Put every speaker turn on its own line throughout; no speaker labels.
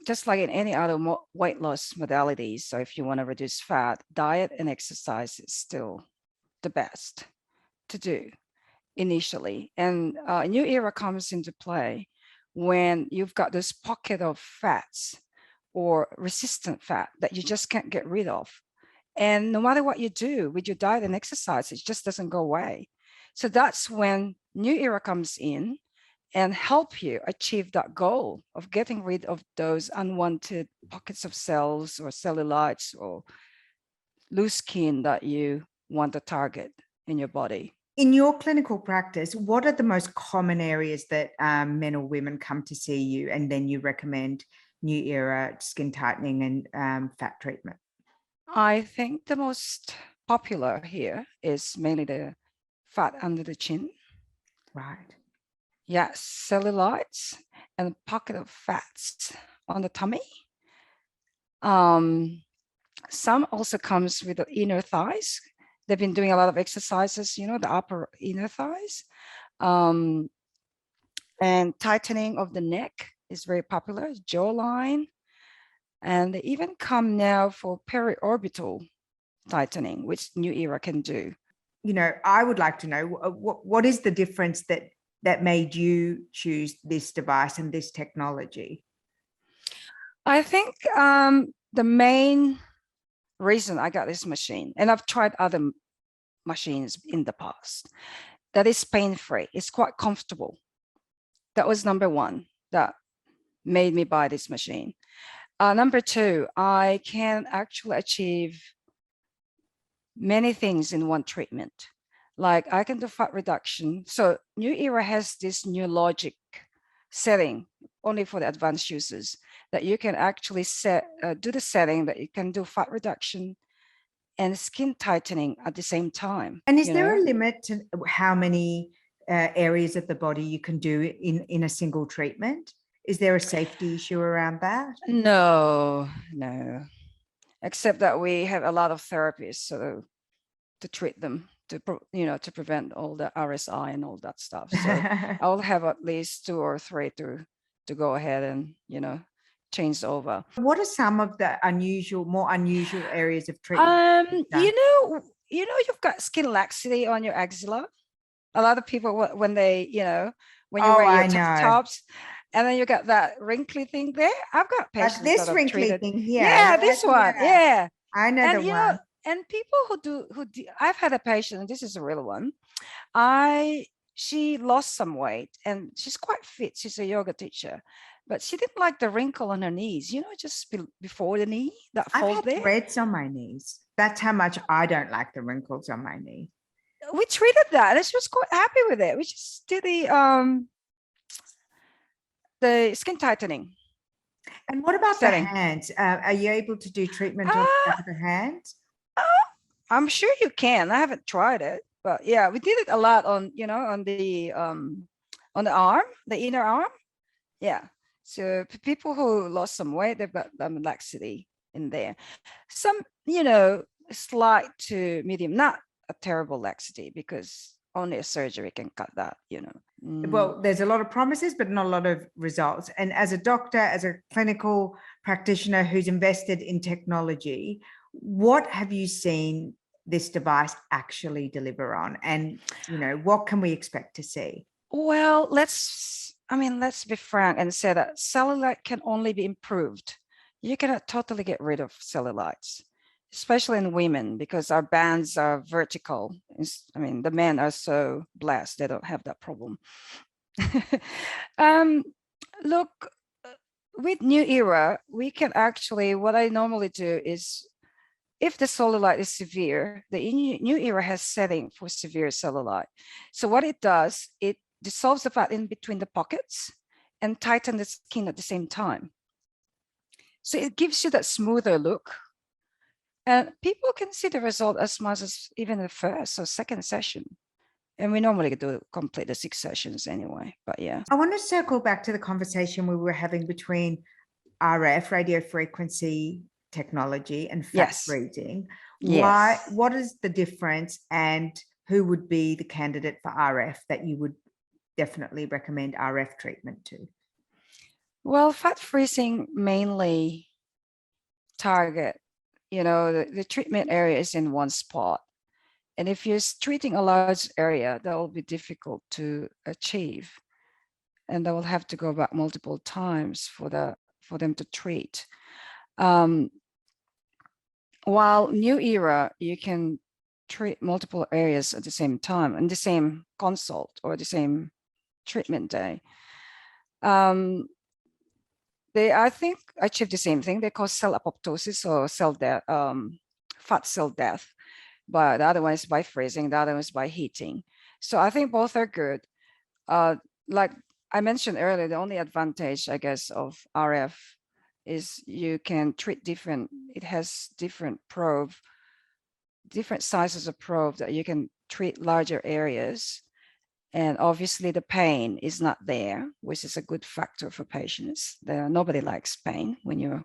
just like in any other weight loss modalities, so if you want to reduce fat, diet and exercise is still the best to do initially. And NuEra comes into play when you've got this pocket of fats or resistant fat that you just can't get rid of. And no matter what you do with your diet and exercise, it just doesn't go away. So that's when NuEra comes in and help you achieve that goal of getting rid of those unwanted pockets of cells or cellulites or loose skin that you want to target in your body.
In your clinical practice, what are the most common areas that men or women come to see you and then you recommend NuEra skin tightening and fat treatment?
I think the most popular here is mainly the fat under the chin.
Right.
Yes, cellulites and a pocket of fats on the tummy. Some also comes with the inner thighs. They've been doing a lot of exercises, you know, the upper inner thighs. And tightening of the neck is very popular, jawline. And they even come now for periorbital tightening, which NuEra can do.
You know, I would like to know what is the difference that made you choose this device and this technology?
I think the main reason I got this machine, and I've tried other machines in the past, that is pain-free. It's quite comfortable. That was number one that made me buy this machine. Number two, I can actually achieve many things in one treatment. Like I can do fat reduction. So NuEra has this new logic setting only for the advanced users that you can actually do the setting that you can do fat reduction and skin tightening at the same time.
And is there a limit to how many areas of the body you can do in a single treatment? Is there a safety issue around that?
No. Except that we have a lot of therapies so to treat them, to prevent all the RSI and all that stuff. So I'll have at least 2 or 3 to go ahead and change over.
What are some of the more unusual areas of treatment?
You've got skin laxity on your axilla. A lot of people when they when you wear your tops, and then you got that wrinkly thing there. I've got patients
like this
that
wrinkly
treated.
thing here.
Yeah, this one. Yeah,
I know
and
the one.
And people who do, I've had a patient, and this is a real one. She lost some weight and she's quite fit. She's a yoga teacher, but she didn't like the wrinkle on her knees. Just before the knee, that fold there.
I've had threads on my knees. That's how much I don't like the wrinkles on my knee.
We treated that, and she was quite happy with it. We just did the skin tightening.
And what about setting? The hands? Are you able to do treatment on the hands?
I'm sure you can. I haven't tried it, but yeah, we did it a lot on on the arm, the inner arm. Yeah. So people who lost some weight, they've got laxity in there. Some, slight to medium, not a terrible laxity, because only a surgery can cut that,
Well, there's a lot of promises, but not a lot of results. And as a doctor, as a clinical practitioner who's invested in technology, what have you seen this device actually deliver on? And, what can we expect to see?
Well, let's be frank and say that cellulite can only be improved. You cannot totally get rid of cellulites, especially in women, because our bands are vertical. The men are so blessed, they don't have that problem. Look, with NuEra, we can actually, what I normally do is, if the cellulite is severe, the NuEra has setting for severe cellulite. So what it does, it dissolves the fat in between the pockets and tighten the skin at the same time. So it gives you that smoother look. And people can see the result as much as even the first or second session. And we normally complete the 6 sessions anyway, but yeah.
I want to circle back to the conversation we were having between RF, radio frequency technology, and fat freezing.
Yes.
What is the difference, and who would be the candidate for RF that you would definitely recommend RF treatment to?
Well, fat freezing mainly target, the treatment area is in one spot. And if you're treating a large area, that will be difficult to achieve. And they will have to go back multiple times for them to treat. While NuEra, you can treat multiple areas at the same time in the same consult or the same treatment day. They, I think, achieve the same thing. They cause cell apoptosis or cell death, fat cell death. But the other one is by freezing, the other one is by heating. So I think both are good. Like I mentioned earlier, the only advantage, I guess, of RF is you can treat different, it has different sizes of probe that you can treat larger areas. And obviously the pain is not there, which is a good factor for patients. Nobody likes pain when you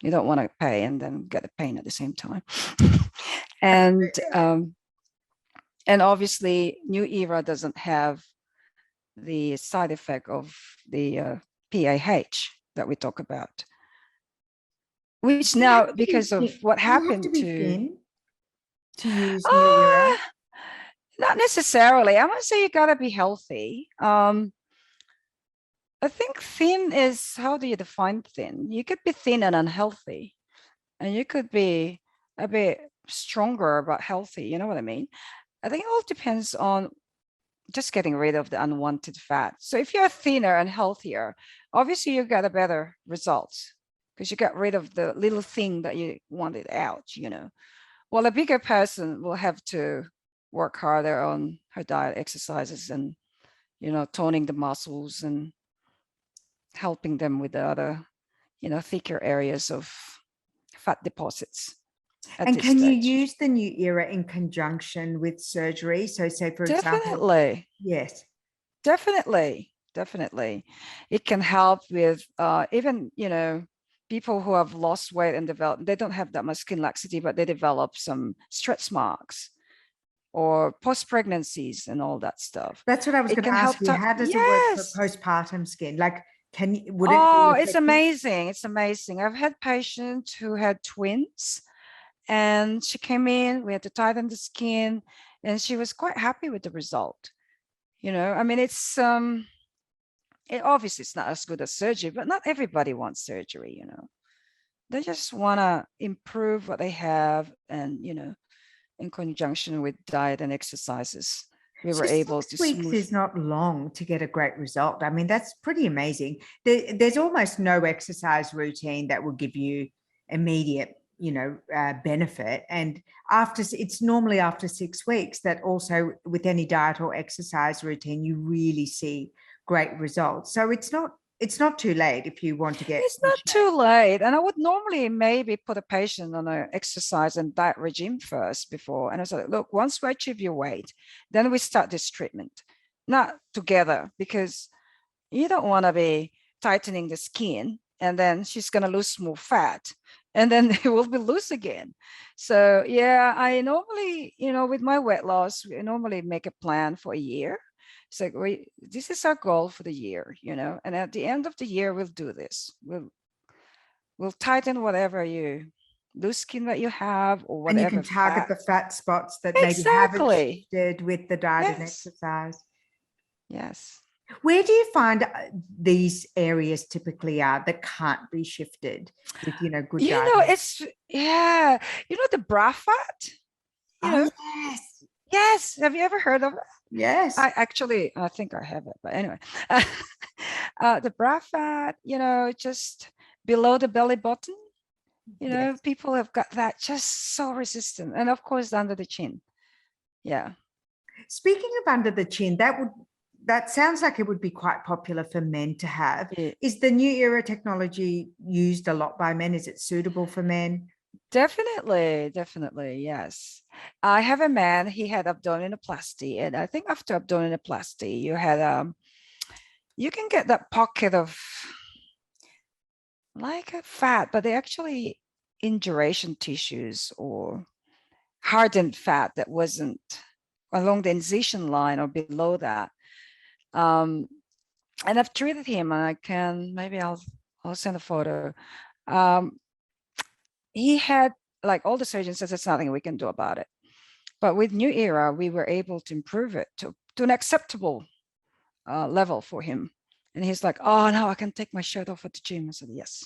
don't want to pay and then get the pain at the same time. and obviously NuEra doesn't have the side effect of the PAH that we talk about, which now because of what happened to
use NuEra.
Not necessarily. I would say you gotta be healthy. I think thin is, how do you define thin? You could be thin and unhealthy, and you could be a bit stronger but healthy. You know what I mean? I think it all depends on just getting rid of the unwanted fat. So if you're thinner and healthier, obviously you got a better results because you got rid of the little thing that you wanted out, Well, a bigger person will have to work harder on her diet, exercises, and toning the muscles and helping them with the other thicker areas of fat deposits.
And can you use the NuEra in conjunction with surgery? So say, for example,
definitely,
yes,
definitely it can help with even people who have lost weight and develop, they don't have that much skin laxity, but they develop some stretch marks or post-pregnancies and all that stuff.
That's what I was going to ask you. How does it work for postpartum skin? Like, would it be
it's amazing. It's amazing. I've had patients who had twins and she came in, we had to tighten the skin, and she was quite happy with the result. I mean, it's obviously it's not as good as surgery, but not everybody wants surgery, They just want to improve what they have, and in conjunction with diet and exercises, we were able to
6 weeks is not long to get a great result. I mean, that's pretty amazing. There's almost no exercise routine that will give you immediate benefit, and it's normally after 6 weeks that also with any diet or exercise routine you really see great results. So it's not too late if you want to get.
It's not too late. And I would normally maybe put a patient on an exercise and diet regime first before. And I said, look, once we achieve your weight, then we start this treatment, not together, because you don't want to be tightening the skin and then she's going to lose more fat and then it will be loose again. So yeah, I normally, with my weight loss, we normally make a plan for a year. So this is our goal for the year, and at the end of the year, we'll do this. We'll tighten whatever loose skin that you have or whatever.
And you can target the fat spots that maybe haven't shifted with the diet and exercise.
Yes.
Where do you find these areas typically are that can't be shifted with, good diet?
It's, the bra fat.
Yes.
Yes. Have you ever heard of it?
Yes.
I think I have it, but anyway, the bra fat, just below the belly button, yes. People have got that just so resistant. And of course, under the chin. Yeah.
Speaking of under the chin, that sounds like it would be quite popular for men to have. Yeah. Is the NuEra technology used a lot by men? Is it suitable for men?
Definitely, yes. I have a man, he had abdominoplasty, and I think after abdominoplasty, you can get that pocket of like a fat, but they actually induration tissues or hardened fat that wasn't along the incision line or below that. And I've treated him, and I can, maybe I'll send a photo. Um, he had, like all the surgeons says, there's nothing we can do about it. But with NuEra, we were able to improve it to an acceptable level for him. And he's like, oh, now I can take my shirt off at the gym. I said, yes.